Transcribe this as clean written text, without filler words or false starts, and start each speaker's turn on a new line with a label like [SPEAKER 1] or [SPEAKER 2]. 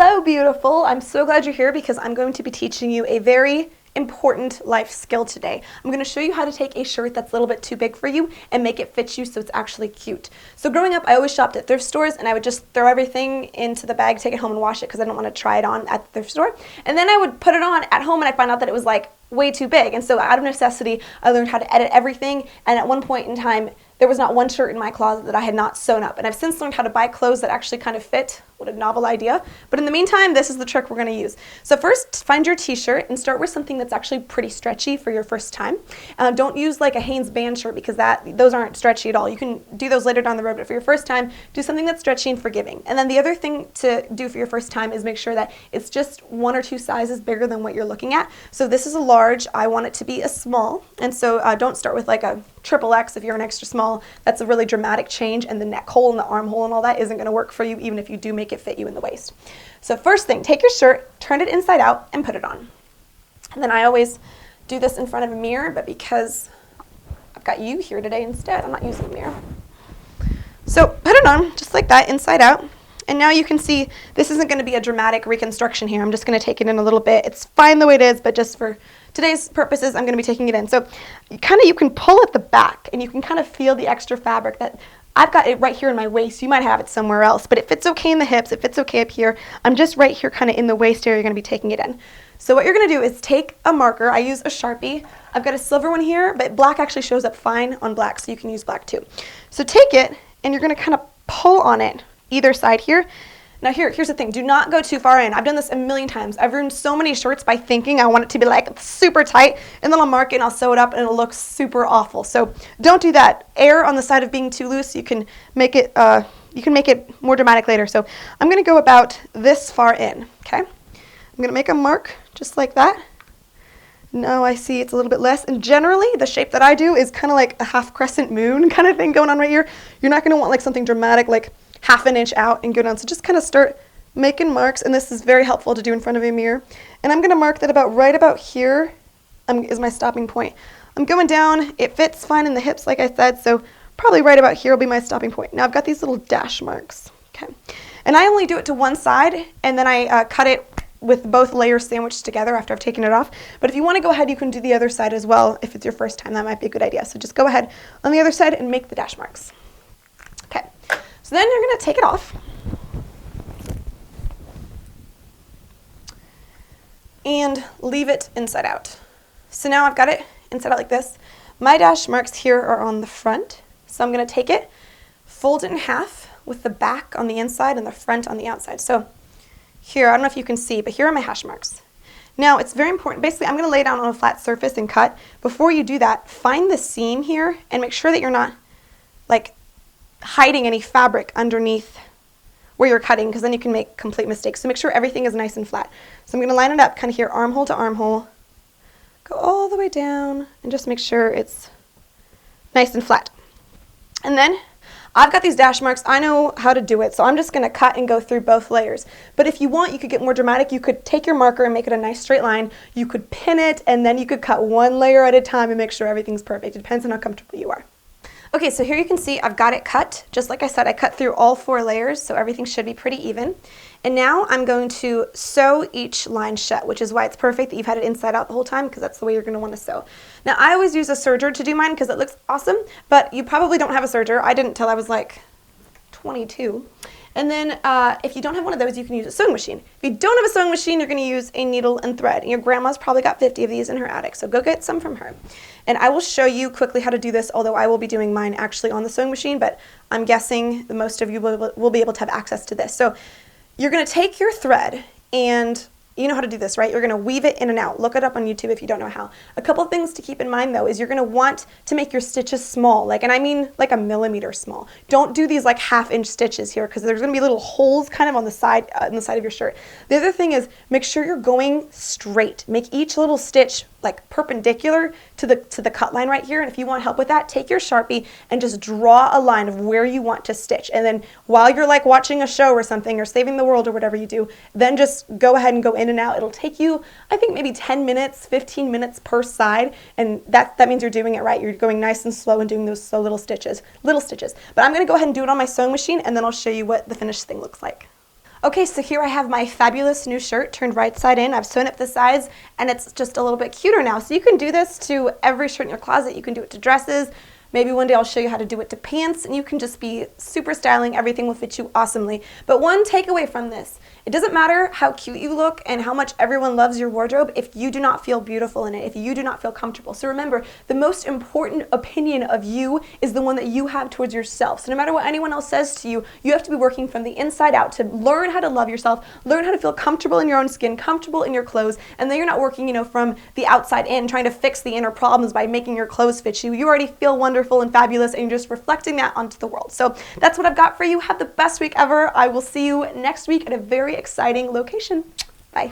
[SPEAKER 1] Hello, beautiful. I'm so glad you're here because I'm going to be teaching you a very important life skill today. I'm going to show you how to take a shirt that's a little bit too big for you and make it fit you so it's actually cute. So growing up, I always shopped at thrift stores and I would just throw everything into the bag, take it home and wash it because I didn't want to try it on at the thrift store. And then I would put it on at home and I'd find out that it was like way too big. And so out of necessity, I learned how to edit everything. And at one point in time, there was not one shirt in my closet that I had not sewn up. And I've since learned how to buy clothes that actually kind of fit. What a novel idea. But in the meantime, this is the trick we're going to use. So first, find your t-shirt and start with something that's actually pretty stretchy for your first time. Don't use like a Hanes band shirt because those aren't stretchy at all. You can do those later down the road, but for your first time, do something that's stretchy and forgiving. And then the other thing to do for your first time is make sure that it's just 1 or 2 sizes bigger than what you're looking at. So this is a large. I want it to be a small. And so don't start with like a XXX if you're an extra small. That's a really dramatic change, and the neck hole and the armhole and all that isn't going to work for you even if you do make it fit you in the waist. So first thing, take your shirt, turn it inside out, and put it on. And then I always do this in front of a mirror, but because I've got you here today instead, I'm not using a mirror. So put it on just like that, inside out. And now you can see this isn't going to be a dramatic reconstruction here. I'm just going to take it in a little bit. It's fine the way it is, but just for today's purposes, I'm going to be taking it in. So you can pull at the back, and you can kind of feel the extra fabric that I've got it right here in my waist. You might have it somewhere else, but it fits okay in the hips. It fits okay up here. I'm just right here kind of in the waist area you're going to be taking it in. So what you're going to do is take a marker. I use a Sharpie. I've got a silver one here, but black actually shows up fine on black, so you can use black too. So take it, and you're going to kind of pull on it either side here. Now here's the thing, do not go too far in. I've done this a million times. I've ruined so many shirts by thinking I want it to be like super tight, and then I'll mark it and I'll sew it up and it'll look super awful. So don't do that. Err on the side of being too loose. You can make it more dramatic later. So I'm gonna go about this far in, okay? I'm gonna make a mark just like that. Now I see it's a little bit less, and generally the shape that I do is kind of like a half crescent moon kind of thing going on right here. You're not gonna want like something dramatic like half an inch out and go down. So just kind of start making marks, and this is very helpful to do in front of a mirror. And I'm going to mark that right about here is my stopping point. I'm going down. It fits fine in the hips, like I said, so probably right about here will be my stopping point. Now I've got these little dash marks, okay? And I only do it to one side, and then I cut it with both layers sandwiched together after I've taken it off. But if you want to go ahead, you can do the other side as well. If it's your first time, that might be a good idea. So just go ahead on the other side and make the dash marks. Okay. So then you're going to take it off and leave it inside out. So now I've got it inside out like this. My dash marks here are on the front. So I'm going to take it, fold it in half with the back on the inside and the front on the outside. So here, I don't know if you can see, but here are my hash marks. Now it's very important. Basically, I'm going to lay down on a flat surface and cut. Before you do that, find the seam here and make sure that you're not like hiding any fabric underneath where you're cutting, because then you can make complete mistakes. So make sure everything is nice and flat. So I'm going to line it up kind of here, armhole to armhole, go all the way down, and just make sure it's nice and flat. And then I've got these dash marks. I know how to do it, so I'm just going to cut and go through both layers. But if you want, you could get more dramatic. You could take your marker and make it a nice straight line. You could pin it, and then you could cut one layer at a time and make sure everything's perfect. It depends on how comfortable you are. Okay, so here you can see I've got it cut. Just like I said, I cut through all 4 layers, so everything should be pretty even. And now I'm going to sew each line shut, which is why it's perfect that you've had it inside out the whole time, because that's the way you're going to want to sew. Now, I always use a serger to do mine because it looks awesome, but you probably don't have a serger. I didn't till I was like 22. And then if you don't have one of those, you can use a sewing machine. If you don't have a sewing machine, you're going to use a needle and thread. And your grandma's probably got 50 of these in her attic, so go get some from her. And I will show you quickly how to do this, although I will be doing mine actually on the sewing machine, but I'm guessing the most of you will be able to have access to this. So you're going to take your thread, and you know how to do this, right? You're going to weave it in and out. Look it up on YouTube if you don't know how. A couple things to keep in mind, though, is you're going to want to make your stitches small, and I mean like a millimeter small. Don't do these like half-inch stitches here, because there's going to be little holes kind of on the side of your shirt. The other thing is make sure you're going straight. Make each little stitch like perpendicular to the cut line right here. And if you want help with that, take your Sharpie and just draw a line of where you want to stitch. And then while you're like watching a show or something, or saving the world or whatever you do, then just go ahead and go in and out. It'll take you, I think, maybe 10 minutes, 15 minutes per side. And that means you're doing it right. You're going nice and slow and doing those slow little stitches. But I'm going to go ahead and do it on my sewing machine, and then I'll show you what the finished thing looks like. Okay, so here I have my fabulous new shirt turned right side in. I've sewn up the sides and it's just a little bit cuter now. So you can do this to every shirt in your closet. You can do it to dresses. Maybe one day I'll show you how to do it to pants, and you can just be super styling. Everything will fit you awesomely. But one takeaway from this, it doesn't matter how cute you look and how much everyone loves your wardrobe if you do not feel beautiful in it, if you do not feel comfortable. So remember, the most important opinion of you is the one that you have towards yourself. So no matter what anyone else says to you, you have to be working from the inside out to learn how to love yourself, learn how to feel comfortable in your own skin, comfortable in your clothes, and then you're not working, from the outside in, trying to fix the inner problems by making your clothes fit you. You already feel wonderful and fabulous, and you're just reflecting that onto the world. So that's what I've got for you. Have the best week ever. I will see you next week at a very exciting location. Bye.